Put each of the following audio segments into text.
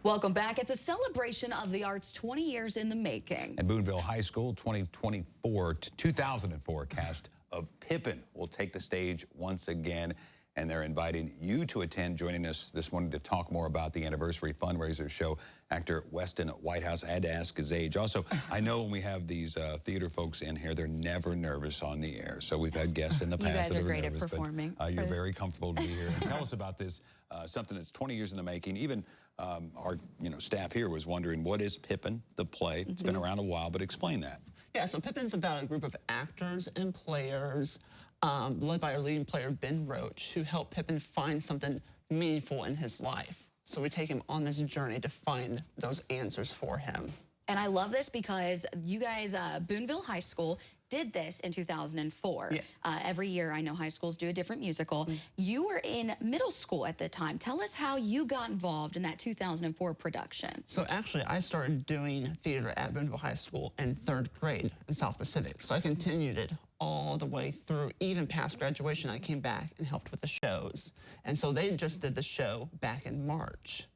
Welcome back. It's a celebration of the arts 20 years in the making. And Boonville High School 2004 cast of Pippin will take the stage once again. And they're inviting you to attend. Joining us this morning to talk more about the Anniversary Fundraiser Show, actor Weston Whitehouse. I had to ask his age. Also, I know when we have these theater folks in here, they're never nervous on the air. So we've had guests in the past you guys that are great nervous, at performing. But, you're very comfortable to be here. And tell us about this, something that's 20 years in the making. Even our staff here was wondering, what is Pippin, the play? It's been around a while, but explain that. Yeah, so Pippin's about a group of actors and players led by our leading player, Ben Roach, who helped Pippin find something meaningful in his life. So we take him on this journey to find those answers for him. And I love this because you guys, Boonville High School, did this in 2004. Yeah. Every year, I know high schools do a different musical. You were in middle school at the time. Tell us how you got involved in that 2004 production. So actually, I started doing theater at Boonville High School in 3rd grade in South Pacific. So I continued it all the way through, even past graduation. I came back and helped with the shows. And so they just did the show back in March.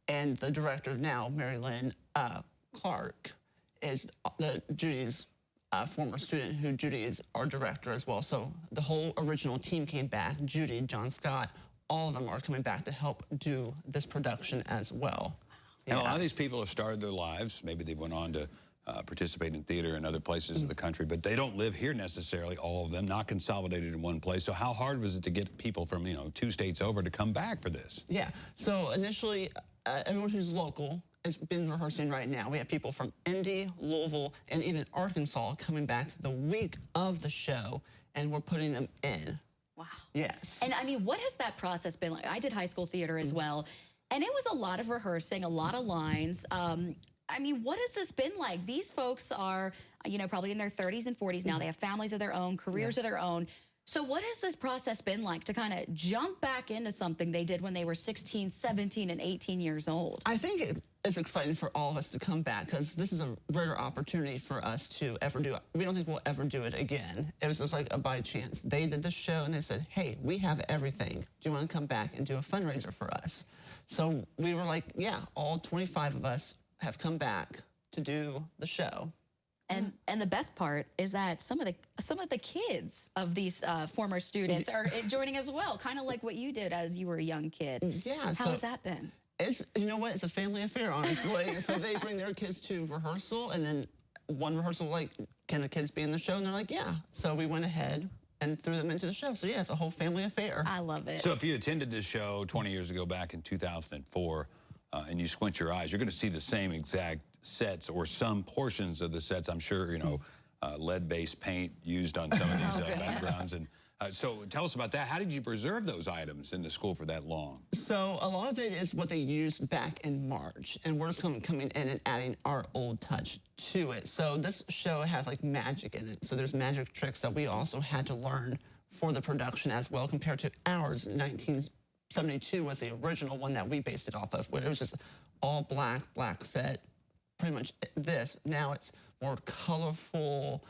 And the director now, Mary Lynn Clark, is Judy's former student, who Judy is our director as well. So the whole original team came back. Judy, John Scott, all of them are coming back to help do this production as well. And a lot of these people have started their lives. Maybe they went on to participate in theater in other places in the country, but they don't live here necessarily, all of them, not consolidated in one place. So how hard was it to get people from, 2 states over to come back for this? Yeah, so initially, everyone who's local has been rehearsing right now. We have people from Indy, Louisville, and even Arkansas coming back the week of the show, and we're putting them in. Wow. Yes. And I mean, what has that process been like? I did high school theater as well, and it was a lot of rehearsing, a lot of lines. I mean, what has this been like? These folks are, probably in their 30s and 40s now. They have families of their own, careers of their own. So what has this process been like to kind of jump back into something they did when they were 16, 17, and 18 years old? I think it's exciting for all of us to come back, because this is a rare opportunity for us to ever do it. We don't think we'll ever do it again. It was just like a by chance. They did the show and they said, hey, we have everything. Do you want to come back and do a fundraiser for us? So we were like, yeah, all 25 of us have come back to do the show. And the best part is that some of the kids of these former students are joining as well, kind of like what you did as you were a young kid. Yeah. How has that been? It's, it's a family affair, honestly. So they bring their kids to rehearsal, and then one rehearsal, like, can the kids be in the show? And they're like, yeah. So we went ahead and threw them into the show. So yeah, it's a whole family affair. I love it. So if you attended this show 20 years ago back in 2004, and you squint your eyes, you're going to see the same exact sets, or some portions of the sets. I'm sure, lead-based paint used on some of these backgrounds. And so tell us about that. How did you preserve those items in the school for that long? So a lot of it is what they used back in March, and we're just coming in and adding our old touch to it. So this show has like magic in it. So there's magic tricks that we also had to learn for the production as well, compared to ours. 1972 was the original one that we based it off of, where it was just all black set, pretty much this. Now it's more colorful,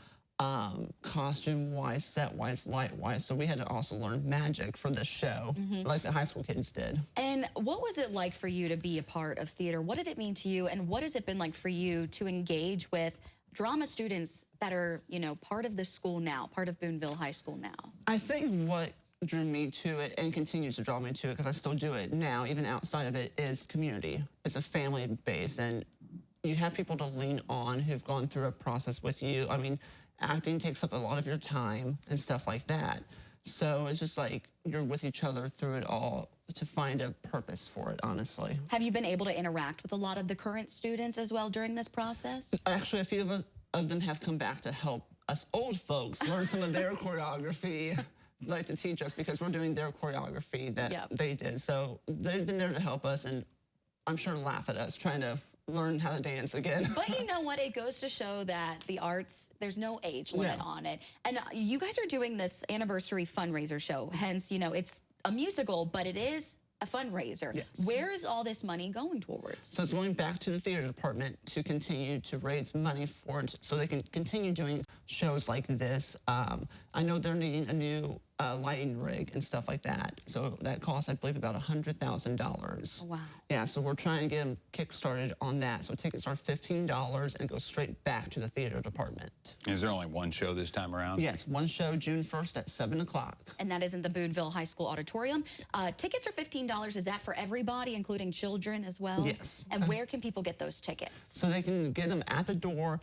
costume-wise, set-wise, light-wise. So we had to also learn magic for this show, like the high school kids did. And what was it like for you to be a part of theater? What did it mean to you? And what has it been like for you to engage with drama students that are, part of the school now, part of Boonville High School now? I think what drew me to it, and continues to draw me to it, because I still do it now, even outside of it, is community. It's a family base, and you have people to lean on who've gone through a process with you. I mean, acting takes up a lot of your time and stuff like that. So it's just like you're with each other through it all to find a purpose for it, honestly. Have you been able to interact with a lot of the current students as well during this process? Actually, a few of them have come back to help us old folks learn some of their choreography, like to teach us, because we're doing their choreography that they did. So they've been there to help us, and I'm sure laugh at us trying to learn how to dance again. But you know what? It goes to show that the arts, there's no age limit on it. And you guys are doing this Anniversary Fundraiser Show. Hence, it's a musical, but it is a fundraiser. Yes. Where is all this money going towards? So it's going back to the theater department to continue to raise money for it, so they can continue doing shows like this. I know they're needing a new lighting rig and stuff like that. So that costs, I believe, about $100,000. Wow. Yeah, so we're trying to get them kick-started on that. So tickets are $15 and go straight back to the theater department. Is there only one show this time around? Yes, one show June 1st at 7 o'clock. And that is in the Boonville High School auditorium. Tickets are $15. Is that for everybody, including children as well? Yes. And where can people get those tickets? So they can get them at the door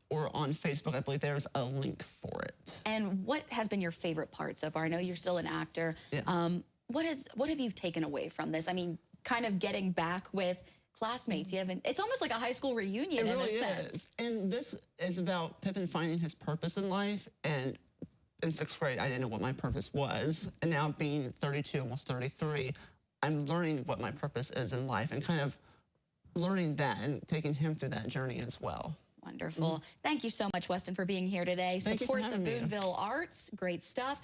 or on Facebook. I believe there's a link for it. And what has been your favorite part so far? I know you're still an actor. Yeah. What have you taken away from this? I mean, kind of getting back with classmates. It's almost like a high school reunion It really in a sense. is. And this is about Pippin finding his purpose in life. And in 6th grade, I didn't know what my purpose was. And now being 32, almost 33, I'm learning what my purpose is in life and kind of learning that and taking him through that journey as well. Wonderful. Thank you so much, Weston, for being here today. Thank you for Support the having me. Boonville Arts. Great stuff.